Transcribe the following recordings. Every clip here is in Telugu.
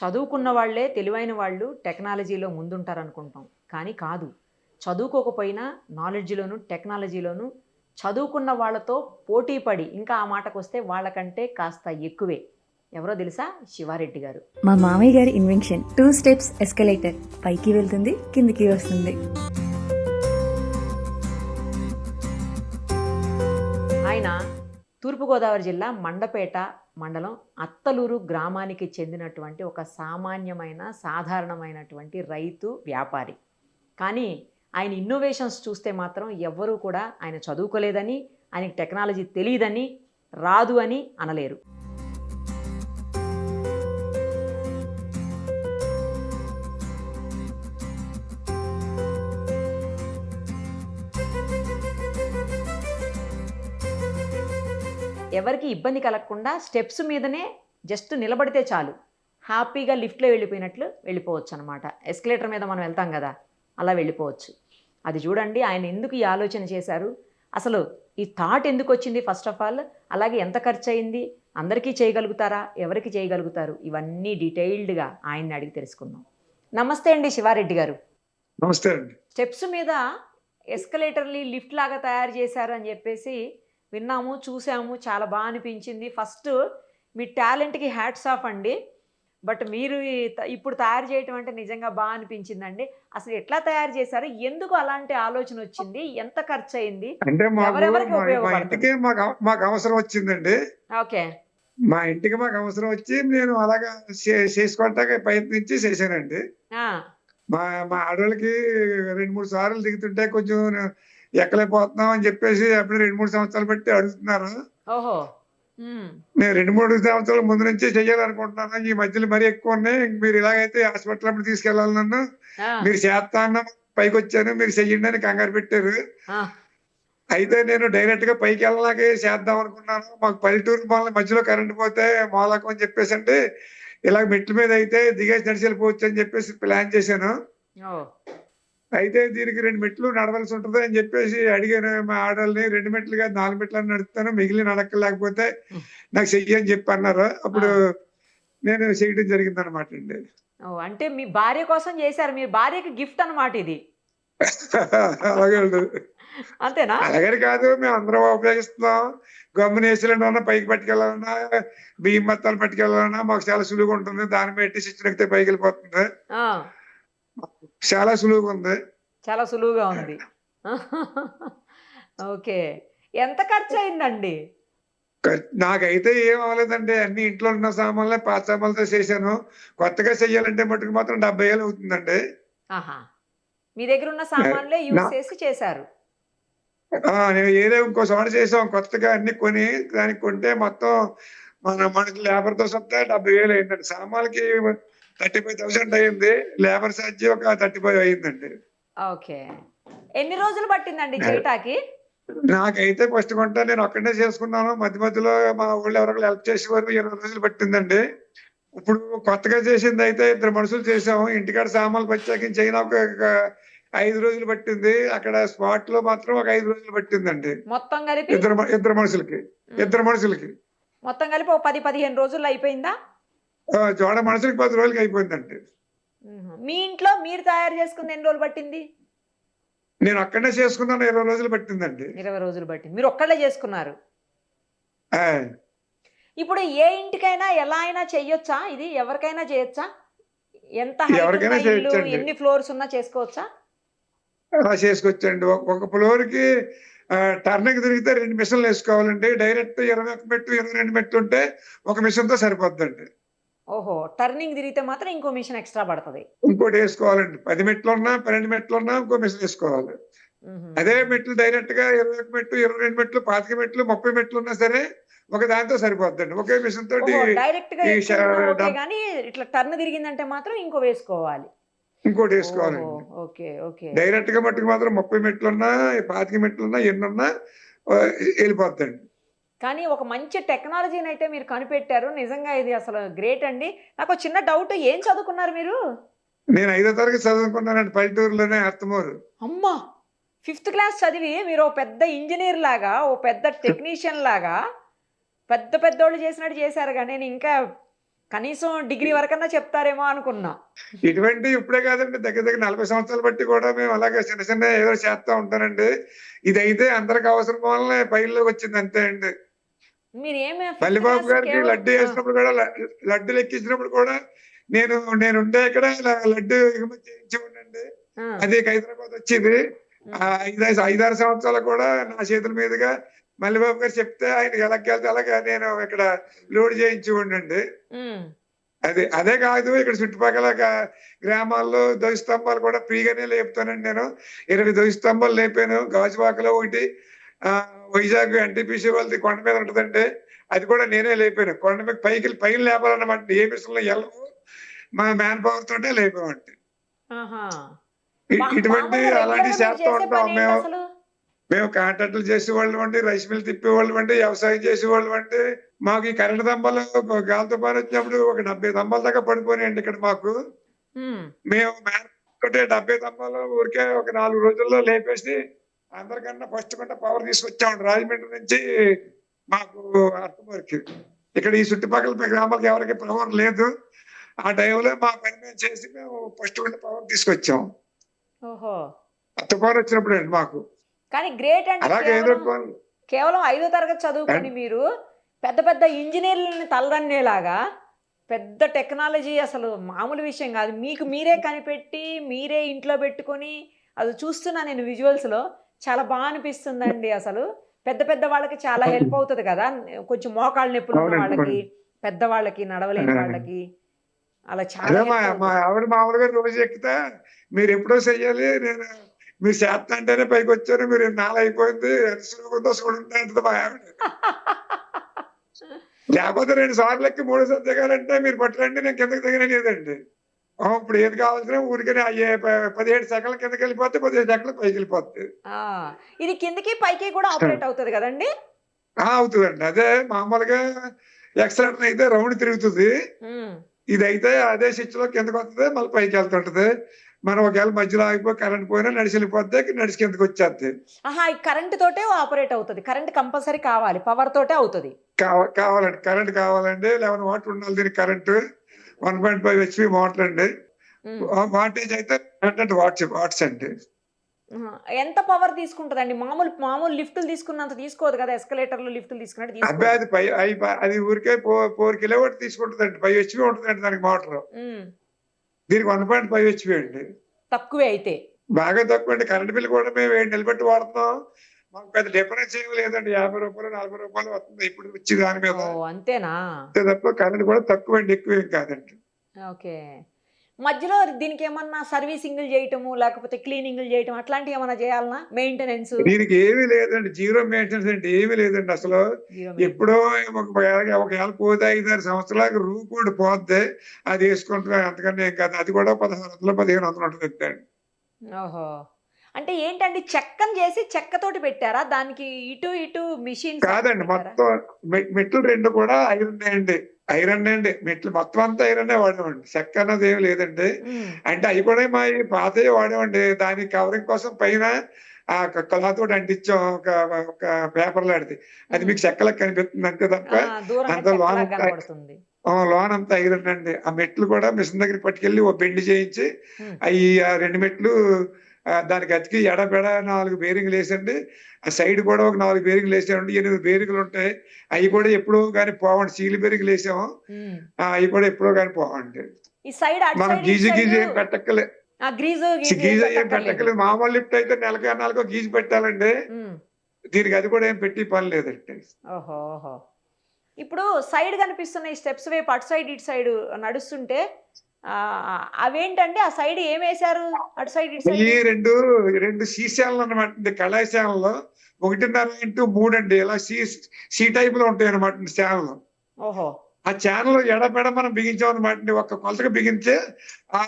చదువుకున్న వాళ్ళే తెలివైన వాళ్ళు టెక్నాలజీలో ముందుంటారనుకుంటాం. కానీ కాదు. చదువుకోకపోయినా నాలెడ్జ్‌లోను, టెక్నాలజీలోను చదువుకున్న వాళ్ళతో పోటీ పడి ఇంకా ఆ మాటకొస్తే వాళ్ళకంటే కాస్త ఎక్కువే. ఎవరో తెలుసా? శివారెడ్డి గారు. మా మామయ్య గారి ఇన్వెన్షన్ 2 స్టెప్స్ ఎస్కలేటర్. పైకి వెళ్తుంది, కిందికి వస్తుంది. ఆయన తూర్పుగోదావరి జిల్లా మండపేట మండలం అత్తలూరు గ్రామానికి చెందినటువంటి ఒక సామాన్యమైన, సాధారణమైనటువంటి రైతు, వ్యాపారి. కానీ ఆయన ఇన్నోవేషన్స్ చూస్తే మాత్రం ఎవ్వరూ కూడా ఆయన చదువుకోలేదని, ఆయనకి టెక్నాలజీ తెలీదని, రాదు అని అనలేరు. ఎవరికి ఇబ్బంది కలగకుండా స్టెప్స్ మీదనే జస్ట్ నిలబడితే చాలు. హ్యాపీగా లిఫ్ట్‌లో వెళ్ళిపోయినట్లు వెళ్ళిపోవచ్చనమాట. ఎస్కలేటర్ మీద మనం వెళ్తాం గదా! అలా వెళ్ళిపోవచ్చు. అది చూడండి ఆయన ఎందుకు ఈ ఆలోచన చేశారు? అసలు ఈ థాట్ ఎందుకొచ్చింది ఫస్ట్ ఆఫ్ ఆల్? అలాగే ఎంత ఖర్చయింది? అందరికీ చేయగలుగుతారా? ఎవరికి చేయగలుగుతారు? ఇవన్నీ డీటెయిల్డ్‌గా ఆయన్ని అడిగి తెలుసుకుందాం. నమస్తే అండి శివారెడ్డి గారు. నమస్తే అండి. స్టెప్స్ మీద ఎస్కలేటర్‌ని లిఫ్ట్ లాగా తయారు చేశారు అని చెప్పేసి విన్నాము, చూసాము. చాలా అనిపించింది. ఫస్ట్ మీ టాలెంట్‌కి హ్యాట్స్ ఆఫ్ అండి. బట్ మీరు ఇప్పుడు తయారు చేయటం అంటే నిజంగా అనిపించిందండి. అసలు ఎట్లా తయారు చేశారు? ఎందుకు అలాంటి ఆలోచన వచ్చింది? ఎంత ఖర్చయింది? అంటే ఎవరెవరికి మా ఉపయోగపడుతుంది? ఇంటికి మాకు అవసరం వచ్చిందండి. ఓకే. మా ఇంటికి మాకు అవసరం వచ్చి నేను అలాగా చేసుకోవటానికి ప్రయత్నించి చేశానండి. ఆ! మా మా ఆడోళ్ళకి 2, 3 సార్లు దిగుతుంటే కొంచెం ఎక్కలేకపోతున్నాం అని చెప్పేసి అప్పుడు 2, 3 సంవత్సరాలు బట్టి అడుగుతున్నారు. ఓహో! హ్మ్. నేను 2, 3 సంవత్సరాల ముందు నుంచే చేయాలనుకుంటున్నాను. ఈ మధ్యలో మరీ ఎక్కువున్నాయి. మీరు ఇలాగైతే హాస్పిటల్ అప్పుడు తీసుకెళ్ళాలి నన్ను. ఆ! మీరు చేస్తా అన్న పైకొచ్చాను. మీరు చెయ్యండి అని కంగారు పెట్టారు. ఆ! అయితే నేను డైరెక్ట్‌గా పైకెళ్ళలాగే చేద్దాం అనుకున్నాను. మాకు పల్లెటూరు మధ్యలో కరెంట్ పోతే మొలకం అని చెప్పేసంటే, ఇలాగ మెట్ల మీద అయితే దిగేసి నడిచి వెళ్ళిపోవచ్చు అని చెప్పేసి ప్లాన్ చేశాను. ఓహ్! అయితే దీనికి 2 మెట్లు నడవాల్సి ఉంటది అని చెప్పేసి అడిగాను మా ఆడోళ్ళని. 2 మెట్లు కాదు 4 మెట్లని నడుపుతాను. మిగిలిన లేకపోతే హ్మ్. నాకు చెయ్యి అని చెప్పి అన్నారు. అప్పుడు ఆ! నేను చేయడం జరిగిందనమాటండి. ఓహ్! అంటే మీ భార్య కోసం చేశారు. మీ భార్యకి గిఫ్ట్ అన్నమాట ఇది. అలాగే ఉంటది. అంతేనా? అలాగని కాదు. మేమందరం ఉపయోగిస్తున్నాం. గమ్మున ఏసీలోనన్నా పైకి పట్టుకెళ్ళాలన్నా, బియ్యం బత్తాలు పట్టుకెళ్ళాలన్నా మాకు చాలా సులువుగా ఉంటుంది. దాని మీద ఎట్టి స్విచ్ నొక్కితే పైకెళ్ళిపోతుంది. ఆ! చాలా సులువుగా ఉంది. చాలా సులువుగా ఉంది. ఓకే. ఎంత ఖర్చయిందండి? నాకైతే ఏం అవ్వలేదండి. అన్ని ఇంట్లో ఉన్న సామాన్లే పాత సామాన్లతో చేశాను. కొత్తగా చెయ్యాలంటే మట్టుకు మాత్రం 70,000 అవుతుందండి. ఆహా! మీ దగ్గరున్న ఆహ్, సామాన్లే నా యూజ్ చేసి చేశారు. నేను ఏదో ఇంకో చోట చేసాం కొత్తగా అన్ని కొని, దానికి కొంటే మొత్తం మనకి లేబర్‌తో సహా 70,000 అయిందండి. సామాన్లకి 35,000 అయింది. లేబర్ ఛార్జీ ఒక 35 అయిందండి. ఓకే. ఎన్ని రోజులు పట్టిందండి అది. చేయటాకి? నాకైతే ఫస్ట్ కొంట నేను ఒక్కడినే చేసుకున్నాను. మధ్య మధ్యలో మా వోళ్ళు ఎవరో ఒకళ్ళు హెల్ప్ చేసేవారు. 20 రోజులు పట్టిందండి. ఇప్పుడు కొత్తగా చేసిందయితే ఇద్దరు మనుషులు చేసాము. ఇంటికాడ సామాన్లు ప్రత్యేకించి ఒక 5 రోజులు పట్టింది. అక్కడ స్పాట్‌లో మాత్రం ఒక 5 రోజులు పట్టిందండి. మొత్తం కలిపి? ఇద్దరు మనుషులకి. హ్మ్. ఇద్దరు మనుషులకి. మొత్తం కలిపి ఓ 10, 15 రోజుల్లో అయిపోయిందా? జోడ మనుషులకి 10 రోజులకి అయిపోయిందండి. హుహు. మీ ఇంట్లో మీరు తయారు చేసుకుంది ఎన్ని రోజులు పట్టింది? నేను ఒక్కడినే చేసుకున్నాను 20 రోజులు పట్టిందండి. 20 రోజులు పట్టింది. మీరు ఒక్కళ్ళే చేసుకున్నారు. ఆ! ఇప్పుడు ఏ ఇంటికైనా ఎలా అయినా చెయ్యొచ్చా ఇది? ఎవరికైనా చేయొచ్చా? ఎంత హైట్ ఉన్న ఎవరికైనా ఇల్లు, చేయొచ్చండి. ఎన్ని ఫ్లోర్స్ ఉన్నా చేసుకోవచ్చా? చేసుకోవచ్చండి. ఒక ఫ్లోర్‌కి టర్న్‌కి తిరిగితే 2 మిషన్‌లేసుకోవాలండి. డైరెక్ట్ 21 మెట్లు, 22 మెట్లుంటే ఒక మిషన్‌తో సరిపోద్దండి. ఓహో! టర్నింగ్ తిరిగితే మాత్రం ఇంకో మిషన్ ఎక్స్‌ట్రా పడతది. ఇంకోటేసుకోవాలండి. 10 మెట్లున్నా, 12 మెట్లున్నా ఇంకో మిషనేసుకోవాలి. అదే హుహుహు. మెట్లు డైరెక్ట్‌గా 21 మెట్లు, 22 మెట్లు, 25 మెట్లు, 30 మెట్లున్నా సరే ఒక దాంతో సరిపోద్దండి. ఒకే మిషన్ తోటి ఓహో! డైరెక్ట్‌గా ఈ ష ఎక్కువున్నా ఓకే డబ్ గానీ, ఇట్లా టర్న్ తిరిగిందంటే మాత్రం ఇంకో వేసుకోవాలి. ఓహో! ఇంకోటేసుకోవాలండి. ఓకే. ఓకే. డైరెక్ట్‌గా మట్టుకు మాత్రం 30 మెట్లున్నా, 25 మెట్లున్నా ఎన్నున్నా ఎళ్ళిపోద్దండి. కానీ ఒక మంచి టెక్నాలజీనైతే మీరు కనిపెట్టారు. నిజంగా ఇది అసలు గ్రేట్ అండి. నాకో చిన్న డౌట్ ఏం చదువుకున్నారు మీరు? నేను 5వ తరగతి చదువుకున్నానండి పల్లెటూరులోనే అత్తమూరు. అమ్మా! ఫిఫ్త్ క్లాస్ చదివి మీరు ఓ పెద్ద ఇంజినీర్ లాగా, ఓ పెద్ద టెక్నీషియన్ లాగా పెద్దోళ్ళు చేసినట్టు చేశారుగా. నేను ఇంకా కనీసం డిగ్రీ వరకన్నా చెప్తారేమో అనుకున్నా. ఇటువంటి ఇప్పుడే కాదండి, దగ్గర దగ్గర 40 సంవత్సరాలు బట్టి కూడా మేము అలాగే చిన్న చిన్న ఏదో చేస్తా ఉంటానండి. ఇదైతే అందరికి అవసరం వల్లనే పైల్లోకి వచ్చింది అంతే అండి. మీరేమి ఫిఫ్త్ మల్లిబాబు క్లాస్ గారికి కేవలం లడ్డు వేసినప్పుడు కూడా లడ్డులు ఎక్కించినప్పుడు కూడా నేను నేనుండే ఇక్కడ లడ్డు ఎగుమతి చేయించేవాడినండి. ఆ! అది హైదరాబాద్ వచ్చేది. ఐదారు సంవత్సరాలు కూడా నా చేతుల మీదుగా మల్లిబాబు గారు చెప్తే ఆయన ఎలాగెళ్తే అలాగా నేను ఇక్కడ లోడ్ చేయించేవాడినండి. హ్మ్. అదే కాదు, ఇక్కడ చుట్టుపక్కల గ్రామాల్లో ధ్వజ స్తంభాలు కూడా ఫ్రీగానే లేపుతానండి నేను. 20 ధ్వజ స్తంభాలు లేపాను. గాజువాకలో ఒకటి, వైజాగ్ ఎన్టీపీసీ వాళ్ళది కొండ మీద ఉంటదండి. అది కూడా నేనే లేపాను. కొండ మీద పైన లేపాలన్నమాట. ఏ మిషన్‌లో ఎళ్ళవు. మా మ్యాన్ పవర్ తోటే లేపామండి. ఆహా! ఇటువంటి మామూలుగా అలాంటివి రెగ్యులర్‌గా మీరు చేస్తూ చేసే ఉంటాం మేము. పనేంటసలు? మేము కాంట్రాక్టులు చేసేవాళ్ళమండి, రైస్ మిల్ తిప్పేవాళ్ళమండి, వ్యవసాయం చేసేవాళ్ళమండి. మాకు ఈ కరెంటు తంబాలు గాలి తుఫాను వచ్చినప్పుడు ఒక 70 తంబాల దాకా పడిపోయినాయండి ఇక్కడ మాకు. హ్మ్. మేము తోటే 70 స్తంభాలు ఊరికే ఒక 4 రోజుల్లో లేపేసి అందరికన్నా ఫస్ట్ కొంట పవర్ తీసుకొచ్చామండి రాజమండ్రి నుంచి మాకు అత్తమూరికి. ఇక్కడ ఈ చుట్టుపక్కల గ్రామాలకు ఎవరికి పవర్ లేదు. ఆ టైంలో మా పని మేము చేసి మేము ఫస్ట్ కొంట పవర్ తీసుకొచ్చాం. ఓహో! ఆ తుఫాను వచ్చినప్పుడండి మాకు. కానీ గ్రేట్ అండి. అలాగే ఏదో కేవలం 5వ తరగతి చదువుకొని మీరు పెద్ద పెద్ద ఇంజినీర్లని తలదన్నేలాగా పెద్ద టెక్నాలజీ అసలు మామూలు విషయం కాదు. మీకు మీరే కనిపెట్టి, మీరే ఇంట్లో పెట్టుకొని అది చూస్తున్నా నేను విజువల్స్‌లో. చాలా అనిపిస్తుందండి అసలు. పెద్ద పెద్ద వాళ్ళకి చాలా హెల్ప్ అవుతది కదా! కొంచెం మోకాళ్ళ నొప్పులున్న అవునండి. వాళ్ళకి, పెద్దవాళ్ళకి, నడవలేని వాళ్ళకి అలా చాలా అదే మా హెల్ప్ మా అవుతది. ఆవిడ మామూలుగా రోజు ఎక్కితే మీరెప్పుడో చెయ్యాలి. మీరు చేత్తంటేనే పైకొచ్చారు. మీరు ఇన్నాళ్ళు అయిపోయింది. ఎంత సులువుగుందో చూడండి అంటది మా ఆవిడ. లేకపోతే 2 సార్లు ఎక్కి మూడోసారి దిగాలంటే మీరు పట్టురండి నేను కిందకి దిగననేదండి. ఇప్పుడు ఏది కావాల్సిన ఊరికనే 17 సెకన్ల కిందకెళ్ళిపోతే 15 సెకన్లు పైకెళ్ళిపోద్ది. ఆ! ఇది కిందకి, పైకి కూడా ఆపరేట్ అవుతది కదండీ! అవుతదండి. అదే మామూలుగా ఎక్సలరేటర్ అయితే రౌండ్ తిరుగుతది. హ్మ్. ఇదైతే అదే స్విచ్‌లో కిందకొత్తది. మళ్ళీ పైకెళ్తుంటది. మనం ఒకవేళ మధ్యలో ఆగిపోయి కరెంట్ పోయినా నడిచెళ్ళిపోద్ది. నడిచి కిందకొచ్చేద్ది. ఆహా! ఈ కరెంట్ తోటే ఆపరేట్ అవుతది. కరెంట్ కంపల్సరీ కావాలి. పవర్ తోటే అవుతది. కావాలండి. కరెంట్ కావాలండి. 11 వాట్లు ఉండాలి దీనికి కరెంటు. 1.5 హెచ్‌పీ మోటారండి. హ్మ్. వాటేజ్ అయితే 100 వాట్స్ అండి. ఆహా! ఎంత పవర్ తీసుకుంటదండి? మామూలు మామూలు లిఫ్టులు తీసుకున్నంత తీసుకోదు కదా! ఎస్కలేటర్‌లు, లిఫ్టులు తీసుకున్నట్టు అబ్బే! తీసుకోదు. అది పై అయి ప అది ఊరికే 4 కిలోవాట్ తీసుకుంటదండి. 5 హెచ్‌పీ ఉంటదండి దానికి మోటరు. హ్మ్. దీనికి 1.5 హెచ్‌పీ అండి. తక్కువే అయితే. బాగా తక్కువండి. కరెంట్ బిల్ కూడా మేము 7 నెలలు బట్టి వాడుతున్నాం. మాకు పెద్ద డిఫరెన్స్ ఏమి లేదండి. రూ. 50, రూ. 40 వస్తుంది ఇప్పుడు వచ్చే దాని మీద. ఓహ్! అంతేనా? అంతే తప్ప కరెంట్ కూడా తక్కువండి. ఎక్కువేం కాదండి. ఓకే. మధ్యలో దీనికేమన్నా సర్వీసింగులు జేయటము, లేకపోతే క్లీనింగులు జేయటం అట్లాంటియేమన్నా జేయాలనా? మెయింటెనెన్సు? దీనికి ఏమీ లేదండి. జీరో మెయింటెనెన్స్ అండి. ఏమీ లేదండి అసలు. Zero maintenance. ఎప్పుడో ఒకవేళ పోతే 5, 6 సంవత్సరాలకు రూపుడు పోద్ది. అది యేసుకుంటున్నాం అంతకన్నా ఏం కాదు. అది కూడా 1600, 1500 ఉంటదంతే అండి. ఓహో! అంటే ఏంటండి చెక్కని జేసి చెక్కతోటి పెట్టారా? దానికి ఇటు మిషన్స్ ఏమన్నా కాదండి. పెట్టారా? మొత్తం మెట్లు 2 కూడా ఐరన్నే అండి. ఐరన్నే అండి. మెట్లు మొత్తం అంతా ఐరన్నే వాడామండి. చెక్క అన్నది ఏమి లేదండి. హ్మ్. అంటే అయి కూడా మాయి పాతయి వాడామండి. దానికి కవరింగ్ కోసం పైన క్లాతోటి అంటించాం. ఒక పేపర్ లాంటిది. అది హ్మ్. మీకు చెక్కలకి కనిపిస్తుంది అంతే తప్ప ఆ! దూరంగా అంతా చెక్కలాగా లోనంతా కనపడుతుంది. లోనంతా ఐరన్ అండి. ఆ మెట్లు కూడా మిషన్ దగ్గరికి పట్టుకెళ్ళి ఓ బెండ్ చేయించి హ్మ్. ఆ 2 మెట్లు దానికి అతికి ఎడబెడ 4 బేరింగులేసండి. ఆ సైడ్ కూడా ఒక 4 బేరింగులేసామండి. 8 బేరింగులుంటాయి. అయి కూడా ఎప్పుడో గాని పోవండి. సీల్ బేరింగులేసాము. హ్మ్. అయి కూడా ఎప్పుడో గాని పోవండి. ఈ సైడ్ అటు మనం సైడ్, ఇటు గీజు సైడు ఏం పెట్టక్కలే. ఆ! గ్రీజు ఏం ఏం పెట్టక్కర్లేదు. పెట్టక్కలేదు. మామూలు లిఫ్ట్ అయితే నెలకో గీజు పెట్టాలండి. హ్మ్. దీనికి అది కూడా ఏం పెట్టి పని లేదండి. ఓహో! ఇప్పుడు సైడ్ కనిపిస్తున్న ఈ స్టెప్స్ వైపు అటు సైడ్, ఇటు సైడు నడుస్తుంటే అవేంటండి? ఆ సైడ్ ఏమేశారు? అటు సైడ్, ఇటు ఈ సైడు? 2 ఛానెళ్ళన్నమాట. కళాయి ఛానెల్లు 1.5x3 అండి. ఇలా సి టైప్‌లో ఉంటాయన్నమాట ఛానెల్లు. ఓహో! ఆ ఛానెల్ ఎడబెడ మనం బిగించామనమాటండి. ఒక్క కొలతకి బిగించి ఆ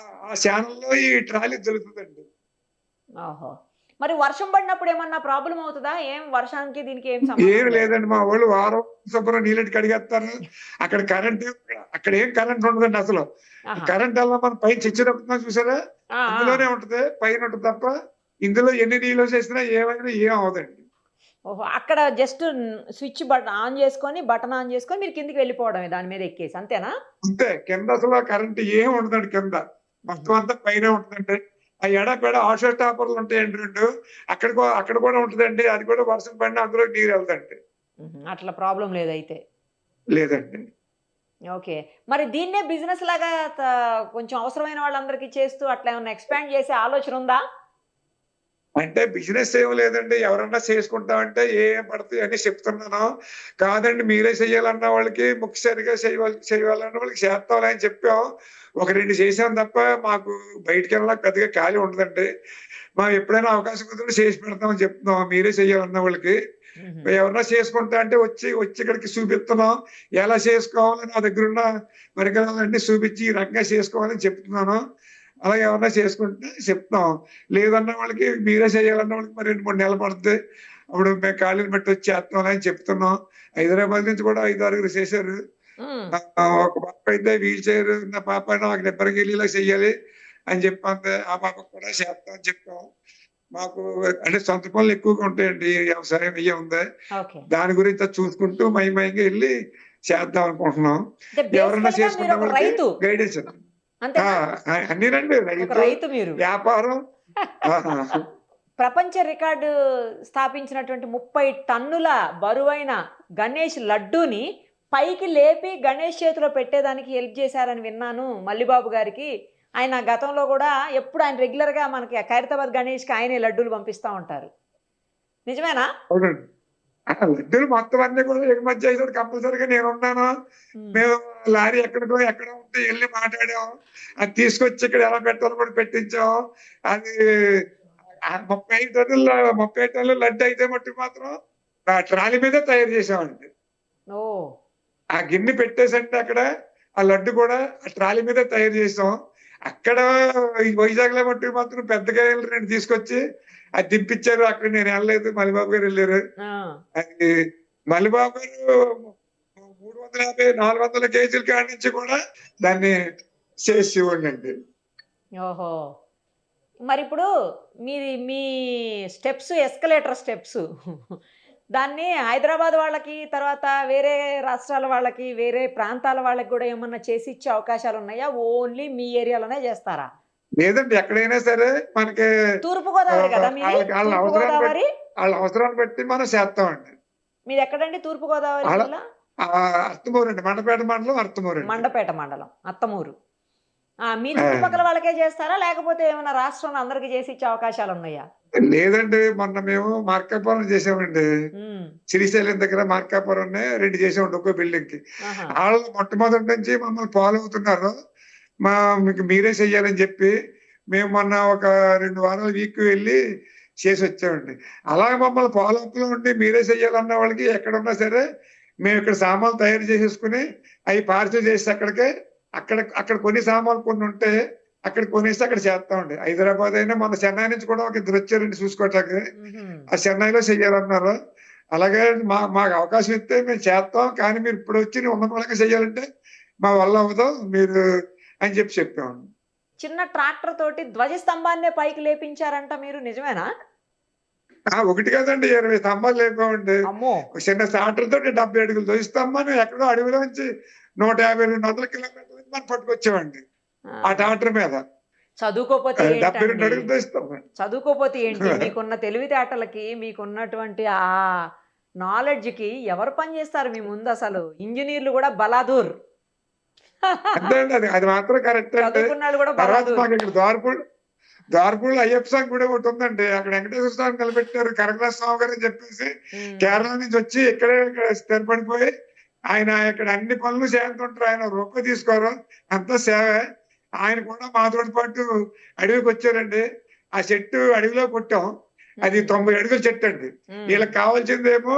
ఛానెల్‌లో ఈ ట్రాలీ దొరుకుతదండి. ఓహో! మరి వర్షం పడినప్పుడు ఏమన్నా ప్రాబ్లమ్ అవుతదా? వర్షానికి దీనికి ఏం సంబంధం ఏమి లేదా? లేదండి. మా వోళ్ళు వారం శుభ్రం నీళ్ళెట్టి కడిగేత్తారు. అక్కడ అక్కడేం కరెంట్ ఉండదండి అసలు. ఆహా! కరెంట్ అలా మనం పైన స్విచ్ నొక్కుతున్నాం చూసారా? ఆ! ఆ! అందులోనే ఉంటది. పైన ఉంటది తప్ప ఇందులో ఎన్ని నీళ్లు చేసినా ఏమైనా ఏం అవ్వదండి. ఓహో! అక్కడ జస్ట్ స్విచ్ ఆన్ చేసుకొని, బటన్ ఆన్ చేసుకొని మీరు కిందకి వెళ్ళిపోవడమే దాని మీద ఎక్కేసి అంతేనా? అంతే. కింద అసలు కరెంట్ ఏం ఉండదండి కింద. మొత్తం అంతా పైనే ఉంటదండి. ఆ ఎడాపెడా ఆటో స్టాపర్‌లు ఉంటాయండి 2. అక్కడ కూడా ఉంటదండి. అది కూడా వర్షం పడినా అందులోకి నీరెళ్తదండి. హుహు. అట్లా ప్రాబ్లమ్ లేదైతే. లేదండి. ఓకే. మరి దీన్నే బిజినెస్ లాగా కొంచెం అవసరమైన వాళ్ళందరికీ చేస్తూ అట్లా ఏమన్నా ఎక్స్‌పాండ్ చేసే ఆలోచన ఉందా? అంటే బిజినెస్ ఏం లేదండి. ఎవరన్నా చేసుకుంటామంటే ఏం పడతాయి అని చెప్తున్నాను. కాదండి మీరే చెయ్యాలన్న వాళ్ళకి ముక్తసరిగా చేయాలన్న వాళ్ళకి చేస్తాంలే అని చెప్పాం. ఒక 2 చేసాం తప్ప మాకు బయటికెళ్ళడానికి పెద్దగా ఖాళీ ఉండదండి. మనం ఎప్పుడైనా అవకాశం కుదిరితే చేసి పెడతామని చెప్తున్నాం. మీరే చెయ్యాలన్న వాళ్ళకి. హుహు. ఎవరన్నా చేసుకుంటా అంటే వచ్చి ఇక్కడికి చూపిస్తున్నాం. ఎలా చేసుకోవాలో నా దగ్గరున్న పరికరాలన్నీ చూపించి ఈ రకంగా చేసుకోవాలని చెప్తున్నాను. అలాగే ఎవరన్నా చేసుకుంటే చెప్తాం. లేదన్న వాళ్ళకి మీరే చేయాలన్న వాళ్ళకి మరి 2, 3 నెలలు పడుద్ది. అప్పుడు మేము ఖాళీని బట్టి వచ్చి చేస్తాంలే అని చెప్తున్నాం. హైదరాబాద్ నుంచి కూడా 5, 6 చేశారు. హ్మ్. ఒక పాప అయితే వీల్ చైర్ ఉన్న పాప నాకు నిబ్బరకెళ్ళేలా చెయ్యాలి అని చెప్పి అంది. ఆ పాపకి కూడా చేస్తాం అని చెప్పాం. మాకు అంటే సొంత పనులు ఎక్కువగా ఉంటాయండి. వ్యవసాయం ఇయ్యే ఉంది. ఓకే. దాని గురించి అది చూసుకుంటూ మయంగా ఎళ్లి చేద్దాం అనుకుంటున్నాం. అంటే ఎవరన్నా బేసికల్‌గా చేసుకున్న మీరొక వాళ్ళకి రైతు. గైడెన్స్ ఆ! అంతేనా? అన్నీనండి. ఒక రైతు, రైతు మీరు. వ్యాపారం. ఆహా! ప్రపంచ రికార్డు స్థాపించినటువంటి 30 టన్నుల బరువైన గణేష్ లడ్డూని పైకి లేపి గణేష్ చేతిలో పెట్టేదానికి హెల్ప్ చేశారని విన్నాను మల్లిబాబు గారికి. ఆయన గతంలో గూడా ఎప్పుడు ఆయన రెగ్యులర్‌గా మనకి ఖైరతాబాద్ గణేష్‌కి ఆయనే లడ్డూలు పంపిస్తా ఉంటారు. నిజమేనా? అవునండి. లడ్డూలు మొత్తం అన్నీ కూడా ఎగుమతి చేసేవాడు కంపల్సరీగా నేనున్నాను. హ్మ్. మేము లారీ ఎక్కడో ఉంటే ఎళ్లి మాట్లాడాం. అది తీసుకొచ్చి ఇక్కడ ఎలా పెట్టాలో కూడా పెట్టించాం. అది 35 టన్నుల లడ్డు అయితే మట్టుకు మాత్రం ట్రాలీ మీదే తయారు చేసామండి. ఓహ్! ఆ గిన్నె పెట్టేసంటే అక్కడ, ఆ లడ్డు కూడా ఆ ట్రాలీ మీదే తయారు చేసాం. అక్కడ ఈ వైజాగ్‌లో మట్టుకు మాత్రం పెద్ద కాయలు 2 తీసుకొచ్చి అది దింపిచ్చారు. అక్కడ నేను ఎళ్ళలేదు. మల్లిబాబు గారెళ్లారు. ఆ! అది మల్లిబాబు గారు 350, 400 కేజీల కాడ నుంచి కూడా దాన్ని చేసేవాడినండి. ఓహో! మరిప్పుడు మీ స్టెప్స్ ఎస్కలేటర్ స్టెప్స్ దాన్ని హైదరాబాద్ వాళ్ళకి, తర్వాత వేరే రాష్ట్రాల వాళ్ళకి, వేరే ప్రాంతాల వాళ్ళకి గూడా ఏమన్నా చేసి ఇచ్చే అవకాశాలున్నాయా? ఓన్లీ మీ ఏరియాలోనే జేస్తారా? లేదండి ఎక్కడైనా సరే మనకి తూర్పు గోదావరి గదా మీది? ఆళ్ళ తూర్పు అవసరాన్ని బట్టి గోదావరి? ఆళ్ళ అవసరాన్ని బట్టి మనం చేత్తామండి. మీదెక్కడండి తూర్పు గోదావరి ఆళ్ళ జిల్లా? అర్తమూరండి. మండపేట మండలం అర్తమూరండి. మండపేట మండలం. అత్తమూరు. ఆ! మీ ఆ! చుట్టుపక్కల వాళ్ళకే జేస్తారా? లేకపోతే ఏమన్నా రాష్ట్రంలో అందరికి జేసి ఇచ్చే అవకాశాలున్నాయా? లేదండి. మొన్న మేము మార్కాపురం చేసామండి. హ్మ్. శ్రీశైలం దగ్గర మార్కాపురంనే 2 చేసామండి ఒక్కో బిల్డింగ్‌కి. ఆహా! ఆళ్ళు మొట్టమొదటి నుంచి మమ్మల్ని ఫాలో అవుతున్నారు. మీకు మీరే చెయ్యాలని చెప్పి, మేము మొన్న ఒక 2 వారాల వీక్ వెళ్లి చేసొచ్చామండి. అలాగే మమ్మల్ని ఫాలో అప్‌లో ఉండి మీరే చెయ్యాలన్న వాళ్ళకి ఎక్కడున్నా సరే, మేమిక్కడ సామాన్లు తయారు చేసేసుకొని, అయి పార్సెల్ చేసి అక్కడ కొన్ని సామాన్లు కొన్నుంటే, అక్కడ కొనేసి అక్కడ చేస్తామండి. హైదరాబాద్ అయినా మొన్న చెన్నై నుంచి కూడా ఒక ఇద్దరొచ్చారండి చూసుకోటానికి. హుహు. ఆ చెన్నైలో చెయ్యాలన్నారు. అలాగే మాకు అవకాశం ఇస్తే మేము చేస్తాం. కానీ మీరు ఇప్పుడొచ్చి ఉన్న మూలంగా చెయ్యాలంటే మా వల్ల అవ్వదు. మీరు అని చెప్పామండి. చిన్న ట్రాక్టర్ తోటి ధ్వజస్తంభాన్నే పైకి లేపించారంట మీరు నిజమేనా? ఒకటి కాదండి 20 స్తంభాలు లేపామండి. అమ్మో! ఒక చిన్న ట్రాక్టర్‌తోటి 70 అడుగులు ధ్వజస్తంభాన్ని ఎక్కడో అడవిలోంచి 150, 200 కిలోమీటర్ల నుంచి మనం పట్టుకొచ్చామండి. ఆ ఆ! ట్రాక్టర్ మీద. చదువుకోపోతే 72 ఏంటండి? అడుగులు ధ్వజస్తంభం. చదువుకోపోతే ఏంటి? మీకున్న తెలివితేటలకి, మీకున్నటువంటి నాలెడ్జ్‌కి ఎవరు పని జేస్తారు మీ ముందసలు? ఇంజినీర్‌లు గూడా బలాదూర్. అంతే అండి. అది మాత్రం కరెక్టే అండి. చదువుకున్నాళ్ళు గూడా తర్వాత బలాదూర్. మాకిక్కడ ద్వారపూడిలో అయ్యప్ప స్వామి గుడి ఒకటుందండి. అక్కడ వెంకటేశ్వర స్వామిని నిలబెట్టారు. కనకదాస స్వామి గారని చెప్పేసి హ్మ్. కేరళ నుంచి వచ్చి ఇక్కడ స్థిరపడిపోయి ఆయన ఇక్కడ అన్ని పనులు చేస్తుంటారు. ఆయన రూపాయి తీసుకోరు. అంతా సేవే. ఆయన కూడా మాతోటి పాటు అడవికొచ్చారండి. ఆ చెట్టు అడవిలో కొట్టాం. అది హ్మ్. 90 అడుగుల చెట్టండి. హ్మ్. వీళ్ళకి కావాల్సిందేమో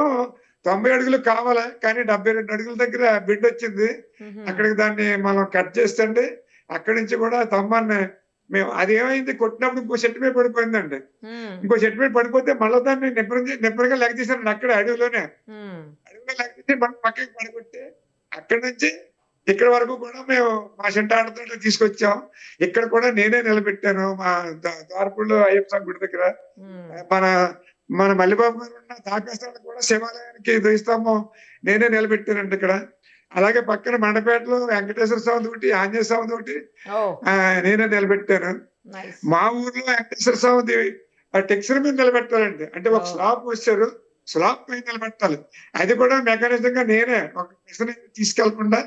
90 అడుగులు కావాలా, కానీ 72 అడుగుల దగ్గర బిడ్డొచ్చింది. హుహు. అక్కడికి దాన్ని మనం కట్ చేస్తండి. అక్కడి నుంచి కూడా స్తంభాన్ని మేము అదేమైంది కొట్టినప్పుడు ఇంకో చెట్టు మీద పడిపోయిందండి. హ్మ్. ఇంకో చెట్టు మీద పడిపోతే మళ్ళా దాన్ని నిబ్బరంగా లెగదీశారండి అక్కడే అడవిలోనే. హ్మ్. అడవిలో లెగదీసి మళ్ళీ పక్కకి పడగొట్టి అక్కడి నుంచి ఇక్కడి వరకు కూడా మేము మా చెట్టాడతోటి తీసుకొచ్చాం. ఇక్కడ కూడా నేనే నిలబెట్టాను. మా ద్వారపూడిలో అయ్యప్ప స్వామి గుడి దగ్గర. హ్మ్. మన మన మల్లిబాబు గారు ఉన్న తాపేశ్వరాలు కూడా శివాలయానికి ద్వైస్తంభం నేనే నిలబెట్టానండి ఇక్కడ. అలాగే పక్కన మండపేటలో వెంకటేశ్వర స్వామి ఒకటి, ఆంజనేయ స్వామి ఒకటి ఓ నేనే నిలబెట్టాను. నైస్. మా ఊర్లో వెంకటేశ్వర స్వామిది టెక్స్చర్ మీద నిలబెట్టాలండి. అంటే ఒక స్లాబ్ వచ్చారు, స్లాబ్ పైన నిలబెట్టాలి. అది కూడా మెకానిజం గా నేనే, ఒక మిషన్ తీసుకెళ్లకుండా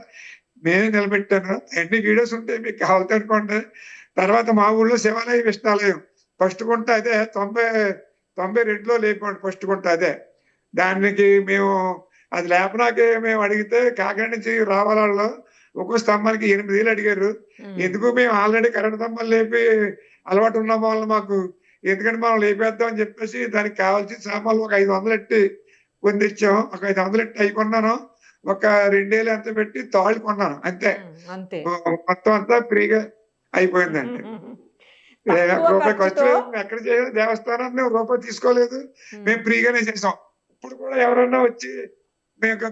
నేనే నిలబెట్టాను. అన్ని వీడియోస్ ఉంటాయి, మీకు కావాలంటే అనుకోండి. తర్వాత మా ఊళ్ళో శివాలయ విష్ణాలయం ఫస్ట్ గుంట అదే 92లో లేపండి ఫస్ట్ గుంట అదే. దానికి మేము అది లేపనాకే మేము అడిగితే కాకినాడ నుంచి రావాలలో ఒక్కో స్తంభానికి 8,000 అడిగారు. ఎందుకు మేము ఆల్రెడీ కరెంట్ స్తంభాలు లేపి అలవాటు ఉన్న వాళ్ళు మాకు, ఎందుకంటే మనం లేపేద్దాం అని చెప్పేసి దానికి కావాల్సిన సామాన్లు ఒక 500 ఎట్టి పొందిచ్చాం. ఒక 500 ఎట్టి అయి కొన్నాను. ఒక 2,000 ఎంత పెట్టి తాళ్ళు కొన్నాను అంతే. అంతే. మొత్తం అంతా ఫ్రీగా అయిపోయిందండి. తక్కువ రూపాయి ఖర్చు ఖర్చుతో లేదు. మేము ఎక్కడ చేయలేదు, దేవస్థానం మేము రూపాయి తీసుకోలేదు. మేము ఫ్రీగానే చేసాం. ఇప్పుడు కూడా ఎవరన్నా వచ్చి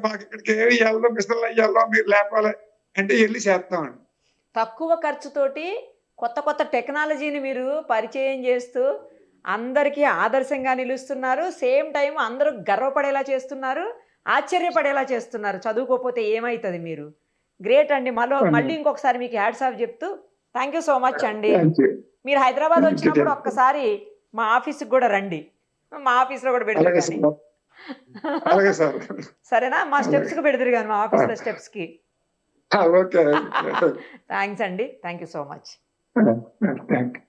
మాకు ఇక్కడికి ఏమి వెళ్దాం, మిషన్లు వెళ్దాం, మీరు లేపాలి అంటే వెళ్ళి చేస్తామండి. తక్కువ ఖర్చుతోటి కొత్త కొత్త టెక్నాలజీని మీరు పరిచయం చేస్తూ అందరికీ ఆదర్శంగా నిలుస్తున్నారు. సేమ్ టైం అందరూ గర్వపడేలా చేస్తున్నారు, ఆశ్చర్యపడేలా చేస్తున్నారు. చదువుకోకపోతే ఏమవుతుంది మీరు? గ్రేట్ అండి. మళ్ళీ ఇంకొకసారి మీకు హ్యాట్స్ ఆఫ్ చెప్తూ థ్యాంక్ యూ సో మచ్ అండి. Thank you. మీరు హైదరాబాద్ Thank you, వచ్చినప్పుడు thank you. ఒక్కసారి మా ఆఫీస్కి కూడా రండి. మా ఆఫీస్లో కూడా అలాగే పెడతారు సార్, అలాగే సార్. సరేనా? మా స్టెప్స్కి పెడతారు కానీ మా ఆఫీస్లో స్టెప్స్కి. ఓకే. థ్యాంక్స్ అండి. Thank you so much. Thank you.